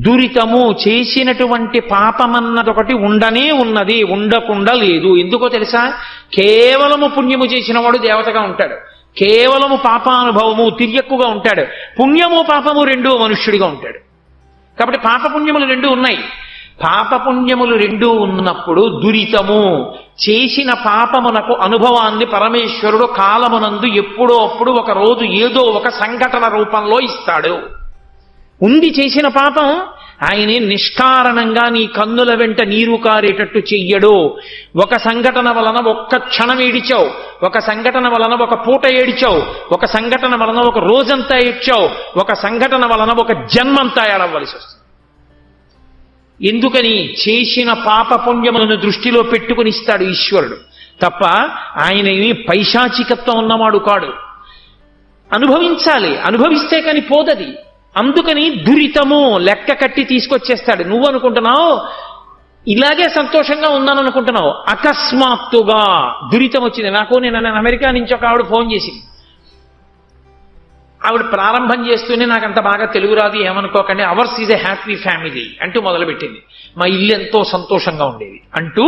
దురితము చేసినటువంటి పాపమన్నదొకటి ఉండనే ఉన్నది, ఉండకుండా లేదు. ఎందుకో తెలుసా? కేవలము పుణ్యము చేసిన వాడు దేవతగా ఉంటాడు, కేవలము పాపానుభవము తిర్యక్కుగా ఉంటాడు, పుణ్యము పాపము రెండూ మనుష్యుడిగా ఉంటాడు. కాబట్టి పాపపుణ్యములు రెండూ ఉన్నాయి. పాపపుణ్యములు రెండూ ఉన్నప్పుడు దురితము చేసిన పాపమునకు అనుభవాన్ని పరమేశ్వరుడు కాలమునందు ఎప్పుడో అప్పుడు ఒక రోజు ఏదో ఒక సంఘటన రూపంలో ఇస్తాడు. ఉంది చేసిన పాపం, ఆయనే నిష్కారణంగా నీ కన్నుల వెంట నీరు కారేటట్టు చెయ్యడు. ఒక సంఘటన వలన ఒక్క క్షణం ఏడిచావు, ఒక సంఘటన వలన ఒక పూట ఏడిచావు, ఒక సంఘటన వలన ఒక రోజంతా ఏడ్చావు, ఒక సంఘటన వలన ఒక జన్మంతా ఏడవలసి వస్తుంది. ఎందుకని? చేసిన పాప పుణ్యములను దృష్టిలో పెట్టుకుని ఇస్తాడు ఈశ్వరుడు తప్ప ఆయన ఏమీ పైశాచికత్వం ఉన్నవాడు కాడు. అనుభవించాలి, అనుభవిస్తే కానీ పోదది. అందుకని దురితము లెక్క కట్టి తీసుకొచ్చేస్తాడు. నువ్వు అనుకుంటున్నావు ఇలాగే సంతోషంగా ఉన్నాను అనుకుంటున్నావు, అకస్మాత్తుగా దురితం వచ్చింది. నేను అమెరికా నుంచి ఒక ఆవిడ ఫోన్ చేసింది. ఆవిడ ప్రారంభం చేస్తూనే నాకు అంత బాగా తెలుగు రాదు, ఏమనుకోకండి, hours is a happy family అంటూ మొదలుపెట్టింది. మా ఇల్లు ఎంతో సంతోషంగా ఉండేది అంటూ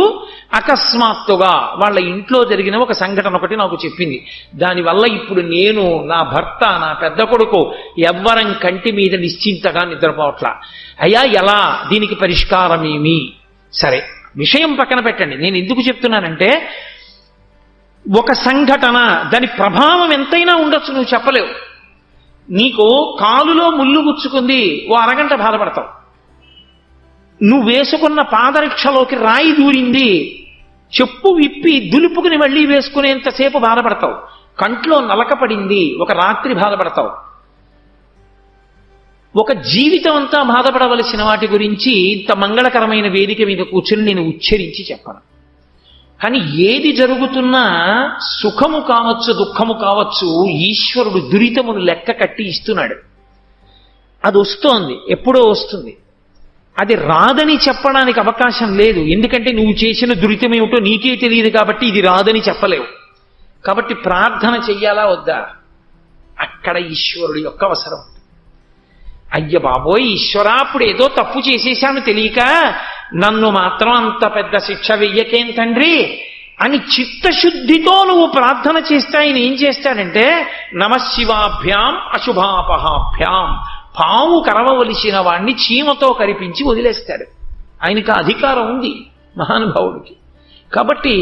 అకస్మాత్తుగా వాళ్ళ ఇంట్లో జరిగిన ఒక సంఘటన ఒకటి నాకు చెప్పింది. దానివల్ల ఇప్పుడు నేను, నా భర్త, నా పెద్ద కొడుకు ఎవ్వరం కంటి మీద నిశ్చింతగా నిద్రపోవట్లా. అయ్యా ఎలా, దీనికి పరిష్కారం ఏమి? సరే, విషయం పక్కన పెట్టండి. నేను ఎందుకు చెప్తున్నానంటే, ఒక సంఘటన దాని ప్రభావం ఎంతైనా ఉండొచ్చు, నువ్వు చెప్పలేవు. నీకు కాలులో ముళ్ళు గుచ్చుకుంది, ఓ అరగంట బాధపడతావు. నువ్వు వేసుకున్న పాదరక్షలోకి రాయి దూరింది, చెప్పు విప్పి దులుపుకుని మళ్ళీ వేసుకునేంతసేపు బాధపడతావు. కంట్లో నలకపడింది, ఒక రాత్రి బాధపడతావు. ఒక జీవితం అంతా బాధపడవలసిన వాటి గురించి ఇంత మంగళకరమైన వేదిక మీద కూర్చుని నేను ఉచ్చరించి చెప్పను. కానీ ఏది జరుగుతున్నా సుఖము కావచ్చు, దుఃఖము కావచ్చు, ఈశ్వరుడు దురితమును లెక్క కట్టి ఇస్తున్నాడు. అది వస్తోంది, ఎప్పుడో వస్తుంది. అది రాదని చెప్పడానికి అవకాశం లేదు. ఎందుకంటే నువ్వు చేసిన దురితం ఏమిటో నీకే తెలియదు కాబట్టి ఇది రాదని చెప్పలేవు. కాబట్టి ప్రార్థన చెయ్యాలా వద్దా? అక్కడ ఈశ్వరుడు యొక్క అవసరం. అయ్య బాబోయ్ ఈశ్వరా, అప్పుడు ఏదో తప్పు చేసేశాను తెలియక, నన్ను మాత్రం అంత పెద్ద శిక్ష వెయ్యకేం తండ్రి అని చిత్తశుద్ధితో నువ్వు ప్రార్థన చేస్తే ఆయన ఏం చేస్తాడంటే, నమశివాభ్యాం అశుభాపహాభ్యాం, పాము కరవవలసిన వాణ్ణి చీమతో కరిపించి వదిలేస్తాడు. ఆయనకు అధికారం ఉంది మహానుభావుడికి. కాబట్టి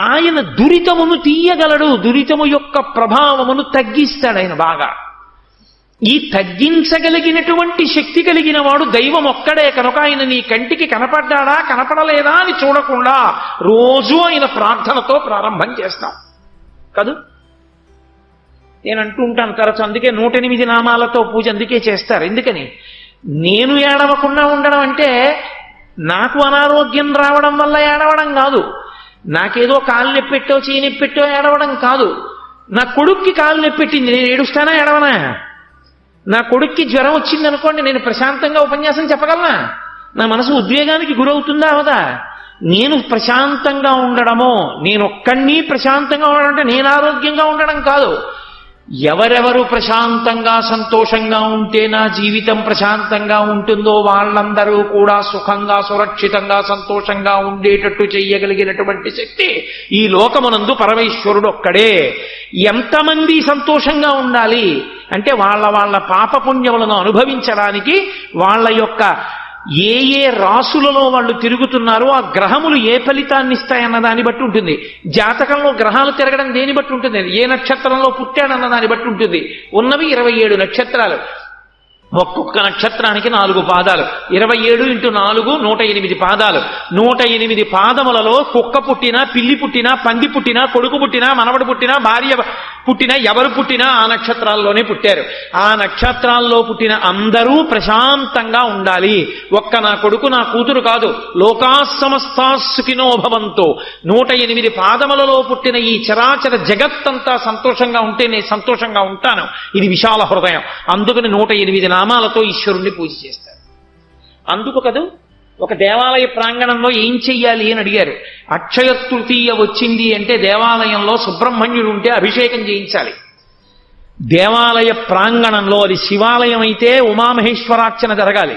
ఆయన దురితమును తీయగలడు, దురితము యొక్క ప్రభావమును తగ్గిస్తాడు ఆయన బాగా. ఈ తగ్గించగలిగినటువంటి శక్తి కలిగిన వాడు దైవం ఒక్కడే కనుక ఆయన నీ కంటికి కనపడ్డా కనపడలేదా అని చూడకుండా రోజు ఆయన ప్రార్థనతో ప్రారంభం చేస్తాం కదూ. నేను అంటూ ఉంటాను తరచు, అందుకే 108 నామాలతో పూజ అందుకే చేస్తారు. ఎందుకని? నేను ఏడవకుండా ఉండడం అంటే నాకు అనారోగ్యం రావడం వల్ల ఏడవడం కాదు, నాకేదో కాలు నొప్పెట్టో చేయి నొప్పెట్టో ఏడవడం కాదు. నా కొడుక్కి కాలు నొప్పెట్టింది, నేను ఏడుస్తానా ఏడవనా? నా కొడుక్కి జ్వరం వచ్చింది అనుకోండి, నేను ప్రశాంతంగా ఉపన్యాసం చెప్పగలనా? నా మనసు ఉద్వేగానికి గురవుతుందా అవదా? నేను ప్రశాంతంగా ఉండడమో, నేనొక్కడిని ప్రశాంతంగా ఉండడం అంటే నేను ఆరోగ్యంగా ఉండడం కాదు. ఎవరెవరు ప్రశాంతంగా సంతోషంగా ఉంటే నా జీవితం ప్రశాంతంగా ఉంటుందో వాళ్ళందరూ కూడా సుఖంగా సురక్షితంగా సంతోషంగా ఉండేటట్టు చెయ్యగలిగినటువంటి శక్తి ఈ లోకమునందు పరమేశ్వరుడు ఒక్కడే. ఎంతమంది సంతోషంగా ఉండాలి అంటే వాళ్ళ వాళ్ళ పాపపుణ్యములను అనుభవించడానికి వాళ్ళ యొక్క ఏ ఏ రాసులలో వాళ్ళు తిరుగుతున్నారో ఆ గ్రహములు ఏ ఫలితాన్ని ఇస్తాయన్న దాన్ని బట్టి ఉంటుంది. జాతకంలో గ్రహాలు తిరగడం దేని బట్టి ఉంటుంది? ఏ నక్షత్రంలో పుట్టాడన్న దాన్ని బట్టి ఉంటుంది. ఉన్నవి 27 నక్షత్రాలు, ఒక్కొక్క నక్షత్రానికి 4 పాదాలు, 27 × 4 108 పాదాలు. 108 పాదములలో కుక్క పుట్టినా, పిల్లి పుట్టినా, పంది పుట్టినా, కొడుకు పుట్టినా, మనవడు పుట్టినా, భార్య పుట్టినా, ఎవరు పుట్టినా ఆ నక్షత్రాల్లోనే పుట్టారు. ఆ నక్షత్రాల్లో పుట్టిన అందరూ ప్రశాంతంగా ఉండాలి. ఒక్క నా కొడుకు నా కూతురు కాదు, లోకా సమస్తా సుఖినో భవంతో. 108 పాదములలో పుట్టిన ఈ చరాచర జగత్తంతా సంతోషంగా ఉంటే నేను సంతోషంగా ఉంటాను. ఇది విశాల హృదయం. అందుకని 108 నామాలతో ఈశ్వరుణ్ణి పూజ చేస్తారు. అందుకు కదూ ఒక దేవాలయ ప్రాంగణంలో ఏం చెయ్యాలి అని అడిగారు. అక్షయ తృతీయ వచ్చింది అంటే దేవాలయంలో సుబ్రహ్మణ్యుడు ఉంటే అభిషేకం చేయించాలి. దేవాలయ ప్రాంగణంలో, అది శివాలయం అయితే ఉమామహేశ్వరార్చన జరగాలి,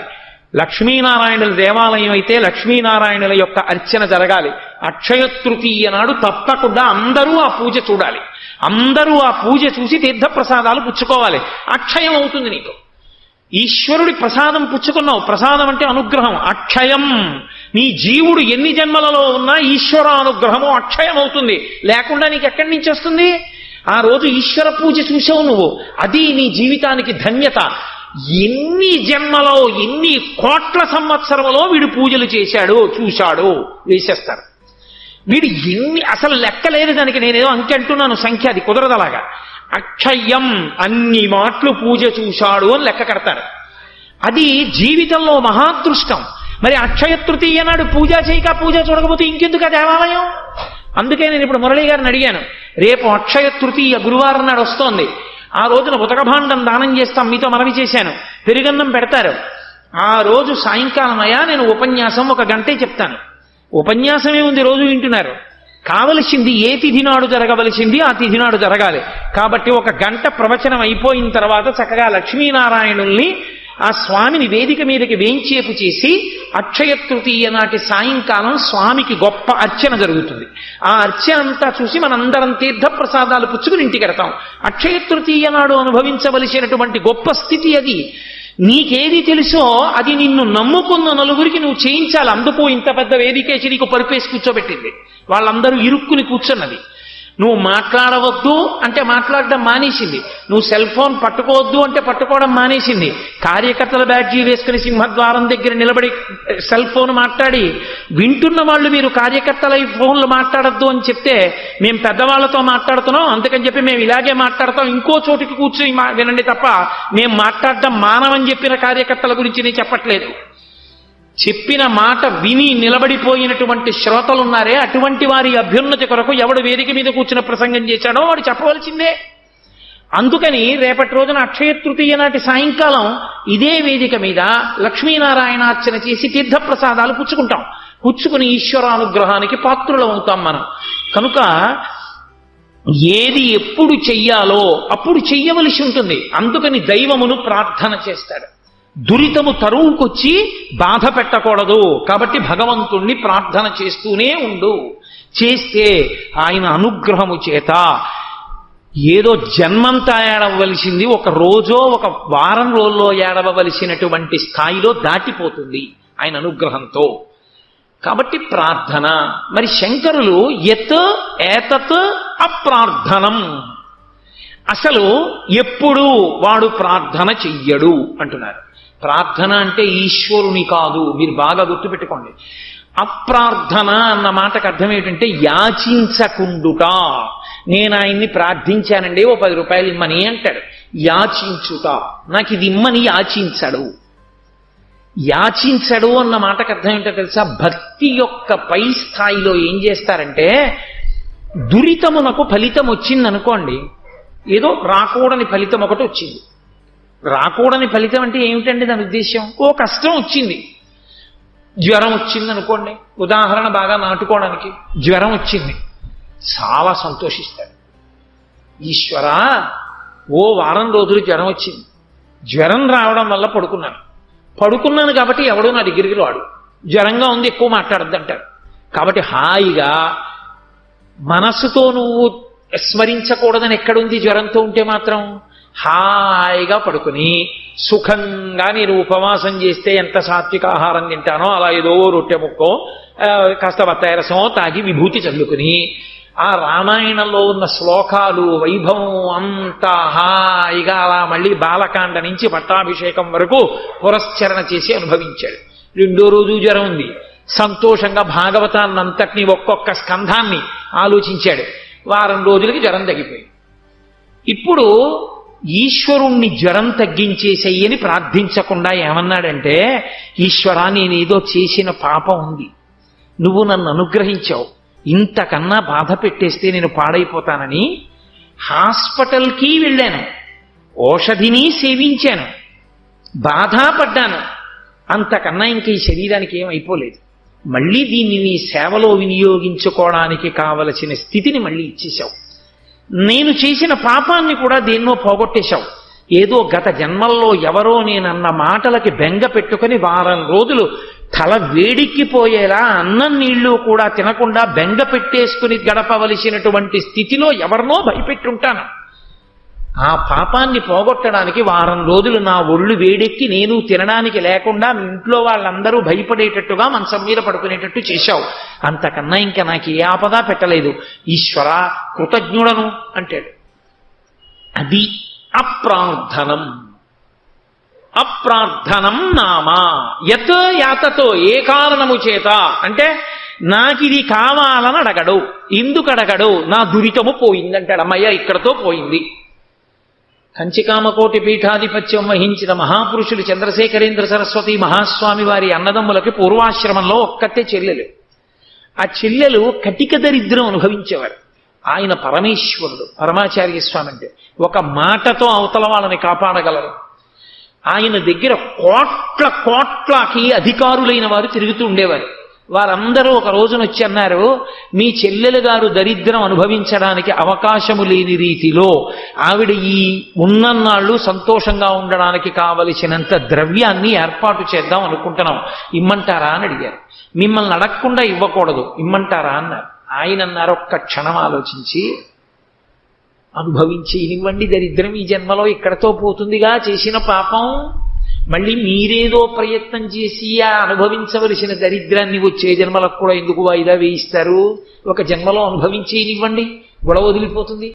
లక్ష్మీనారాయణుల దేవాలయం అయితే లక్ష్మీనారాయణుల యొక్క అర్చన జరగాలి. అక్షయ తృతీయ నాడు తప్పకుండా అందరూ ఆ పూజ చూడాలి. అందరూ ఆ పూజ చూసి తీర్థప్రసాదాలు పుచ్చుకోవాలి. అక్షయం అవుతుంది నీకు. ఈశ్వరుడి ప్రసాదం పుచ్చుకున్నావు. ప్రసాదం అంటే అనుగ్రహం. అక్షయం. నీ జీవుడు ఎన్ని జన్మలలో ఉన్నా ఈశ్వర అనుగ్రహము అక్షయం అవుతుంది. లేకుండా నీకు ఎక్కడి నుంచి వస్తుంది? ఆ రోజు ఈశ్వర పూజ చూసావు నువ్వు, అది నీ జీవితానికి ధన్యత. ఎన్ని జన్మలో, ఎన్ని కోట్ల సంవత్సరంలో వీడు పూజలు చేశాడు, చూశాడు, వేసేస్తారు. వీడు ఎన్ని, అసలు లెక్కలేదు దానికి. నేనేదో అంకె అంటున్నాను, సంఖ్య అది కుదరదలాగా. అక్షయం, అన్ని మాటలు పూజ చూశాడు అని లెక్క కడతారు. అది జీవితంలో మహాదృష్టం. మరి అక్షయ తృతీయ నాడు పూజ చేయక, పూజ చూడకపోతే ఇంకెందుకు ఆ దేవాలయం? అందుకే నేను ఇప్పుడు మురళీ గారిని అడిగాను, రేపు అక్షయ తృతీయ గురువారం నాడు వస్తోంది, ఆ రోజున ఉతకభాండం దానం చేస్తాం, మీతో మనవి చేశాను, పెరుగన్నం పెడతారు. ఆ రోజు సాయంకాలం అయ్యా నేను ఉపన్యాసం 1 గంటే చెప్తాను. ఉపన్యాసమే ఉంది, రోజు వింటున్నారు. కావలసింది ఏ తిథి నాడు జరగవలసింది ఆ తిథి నాడు జరగాలి. కాబట్టి 1 గంట ప్రవచనం అయిపోయిన తర్వాత చక్కగా లక్ష్మీనారాయణుల్ని, ఆ స్వామిని వేదిక మీదకి వేంచేపు చేసి అక్షయ తృతీయ నాటి సాయంకాలం స్వామికి గొప్ప అర్చన జరుగుతుంది. ఆ అర్చన అంతా చూసి మనందరం తీర్థప్రసాదాలు పుచ్చుకుని ఇంటికి వెడతాం. అక్షయ తృతీయ నాడు అనుభవించవలసినటువంటి గొప్ప స్థితి అది. నీకేది తెలుసో అది నిన్ను నమ్ముకున్న నలుగురికి నువ్వు చేయించాలి. అందుకు ఇంత పెద్ద వేదికేసి నీకు పరుపేసి కూర్చోబెట్టింది. వాళ్ళందరూ ఇరుక్కుని కూర్చున్నది. నువ్వు మాట్లాడవద్దు అంటే మాట్లాడడం మానేసింది. నువ్వు సెల్ ఫోన్ పట్టుకోవద్దు అంటే పట్టుకోవడం మానేసింది. కార్యకర్తల బ్యాడ్జీ వేసుకుని సింహద్వారం దగ్గర నిలబడి సెల్ ఫోన్ మాట్లాడి, వింటున్న వాళ్ళు మీరు కార్యకర్తల ఫోన్లు మాట్లాడద్దు అని చెప్తే మేము పెద్దవాళ్లతో మాట్లాడుతున్నాం, అందుకని చెప్పి మేము ఇలాగే మాట్లాడతాం, ఇంకో చోటికి కూర్చొని వినండి తప్ప మేము మాట్లాడడం మానవని చెప్పిన కార్యకర్తల గురించి నేను చెప్పట్లేదు. చెప్పిన మాట విని నిలబడిపోయినటువంటి శ్రోతలున్నారే, అటువంటి వారి అభ్యున్నతి కొరకు ఎవడు వేదిక మీద కూర్చున్న ప్రసంగం చేశాడో వాడు చెప్పవలసిందే. అందుకని రేపటి రోజున అక్షయ తృతీయ నాటి సాయంకాలం ఇదే వేదిక మీద లక్ష్మీనారాయణార్చన చేసి తీర్థప్రసాదాలు పుచ్చుకుంటాం. పుచ్చుకుని ఈశ్వరానుగ్రహానికి పాత్రులం అవుతాం మనం. కనుక ఏది ఎప్పుడు చెయ్యాలో అప్పుడు చెయ్యవలసి ఉంటుంది. అందుకని దైవమును ప్రార్థన చేస్తాడు. దురితము తరువుకొచ్చి బాధ పెట్టకూడదు. కాబట్టి భగవంతుణ్ణి ప్రార్థన చేస్తూనే ఉండు. చేస్తే ఆయన అనుగ్రహము చేత ఏదో జన్మంతా ఏడవలసింది 1 రోజో 1 వారం రోజుల్లో ఏడవలసినటువంటి స్థాయిలో దాటిపోతుంది ఆయన అనుగ్రహంతో. కాబట్టి ప్రార్థన. మరి శంకరులు యత్ ఏతత్ అప్రార్థనం, అసలు ఎప్పుడు వాడు ప్రార్థన చెయ్యడు అంటున్నారు. ప్రార్థన అంటే ఈశ్వరుని కాదు, మీరు బాగా గుర్తుపెట్టుకోండి. అప్రార్థన అన్న మాటకు అర్థం ఏంటంటే యాచించకుండుట. నేను ఆయన్ని ప్రార్థించానండి, ఓ 10 రూపాయలు ఇమ్మని అంటాడు. యాచించుట, నాకు ఇది ఇమ్మని యాచించడు. యాచించడు అన్న మాటకు అర్థం ఏంటో తెలుసా? భక్తి యొక్క పై స్థాయిలో ఏం చేస్తారంటే, దురితమునకు ఫలితం వచ్చిందనుకోండి, ఏదో రాకూడని ఫలితం ఒకటి వచ్చింది. రాకూడని ఫలితం అంటే ఏమిటండి దాని ఉద్దేశం? ఓ కష్టం వచ్చింది, జ్వరం వచ్చింది అనుకోండి, ఉదాహరణ బాగా నాటుకోవడానికి. జ్వరం వచ్చింది, చాలా సంతోషిస్తాడు. ఈశ్వరా, ఓ వారం రోజులు జ్వరం వచ్చింది, జ్వరం రావడం వల్ల పడుకున్నాను కాబట్టి ఎవడో నా దగ్గరికి రాడు, జ్వరంగా ఉంది ఎక్కువ మాట్లాడద్దు అంటారు. కాబట్టి హాయిగా మనస్సుతో నువ్వు స్మరించకూడదని ఎక్కడుంది? జ్వరంతో ఉంటే మాత్రం హాయిగా పడుకుని సుఖంగా నేను ఉపవాసం చేస్తే ఎంత సాత్విక ఆహారం తింటానో అలా ఏదో రొట్టె ముక్కో కాస్త బత్తాయి రసమో తాగి విభూతి చల్లుకుని ఆ రామాయణంలో ఉన్న శ్లోకాలు వైభవం అంతా హాయిగా అలా మళ్ళీ బాలకాండ నుంచి పట్టాభిషేకం వరకు పురస్చరణ చేసి అనుభవించాడు. 2వ రోజు జ్వరం ఉంది, సంతోషంగా భాగవతాన్నంతటినీ ఒక్కొక్క స్కంధాన్ని ఆలోచించాడు. వారం రోజులకి జ్వరం తగ్గిపోయింది. ఇప్పుడు ఈశ్వరుణ్ణి జ్వరం తగ్గించేసేయని ప్రార్థించకుండా ఏమన్నాడంటే, ఈశ్వరా, నేనేదో చేసిన పాపం ఉంది, నువ్వు నన్ను అనుగ్రహించావు, ఇంతకన్నా బాధ పెట్టేస్తే నేను పాడైపోతానని హాస్పిటల్కి వెళ్ళాను, ఔషధిని సేవించాను, బాధపడ్డాను, అంతకన్నా ఇంక ఈ శరీరానికి ఏమైపోలేదు. మళ్ళీ దీన్ని నీ సేవలో వినియోగించుకోవడానికి కావలసిన స్థితిని మళ్ళీ ఇచ్చేశావు. నేను చేసిన పాపాన్ని కూడా దేన్నో పోగొట్టేశావు. ఏదో గత జన్మల్లో ఎవరో నేనన్న మాటలకి బెంగ పెట్టుకుని వారం రోజులు తల వేడిక్కిపోయేలా అన్నం నీళ్లు కూడా తినకుండా బెంగ పెట్టేసుకుని గడపవలసినటువంటి స్థితిలో ఎవరినో భయపెట్టుంటాను. ఆ పాపాన్ని పోగొట్టడానికి వారం రోజులు నా ఒళ్ళు వేడెక్కి నేను తినడానికి లేకుండా ఇంట్లో వాళ్ళందరూ భయపడేటట్టుగా మంచం మీద పడుకునేటట్టు చేశావు. అంతకన్నా ఇంకా నాకు ఏ ఆపద పెట్టలేదు. ఈశ్వర కృతజ్ఞుడను అంటాడు. అది అప్రార్థనం. అప్రార్థనం నామ యత్ యాతతో ఏ కారణము చేత అంటే నాకిది కావాలని అడగడు. ఎందుకు అడగడు? నా దురితము పోయిందంటాడు. అమ్మయ్య ఇక్కడతో పోయింది. కంచికామకోటి పీఠాధిపత్యం వహించిన మహాపురుషులు చంద్రశేఖరేంద్ర సరస్వతి మహాస్వామి వారి అన్నదమ్ములకి పూర్వాశ్రమంలో ఒక్కతే చెల్లెలు. ఆ చెల్లెలు కటిక దరిద్రం అనుభవించేవారు. ఆయన పరమేశ్వరుడు. పరమాచార్య స్వామి అంటే ఒక మాటతో అవతల వాళ్ళని కాపాడగలరు. ఆయన దగ్గర కోట్ల కోట్లకి అధికారులైన వారు తిరుగుతూ ఉండేవారు. వారందరూ ఒక రోజున వచ్చి అన్నారు, మీ చెల్లెలు గారు దరిద్రం అనుభవించడానికి అవకాశము లేని రీతిలో ఆవిడ ఈ ఉన్నన్నాళ్ళు సంతోషంగా ఉండడానికి కావలసినంత ద్రవ్యాన్ని ఏర్పాటు చేద్దాం అనుకుంటున్నాం, ఇమ్మంటారా అని అడిగారు. మిమ్మల్ని అడగకుండా ఇవ్వకూడదు, ఇమ్మంటారా అన్నారు. ఆయన అన్నారు, ఒక్క క్షణం ఆలోచించి అనుభవించి ఇనివ్వండి, దరిద్రం ఈ జన్మలో ఇక్కడతో పోతుందిగా, చేసిన పాపం మళ్ళీ మీరేదో ప్రయత్నం చేసి ఆ అనుభవించవలసిన దరిద్రాన్ని వచ్చే జన్మలకు కూడా ఎందుకు వాయిదా వేయిస్తారు? ఒక జన్మలో అనుభవించి ఇనివ్వండి, గొడవ వదిలిపోతుంది.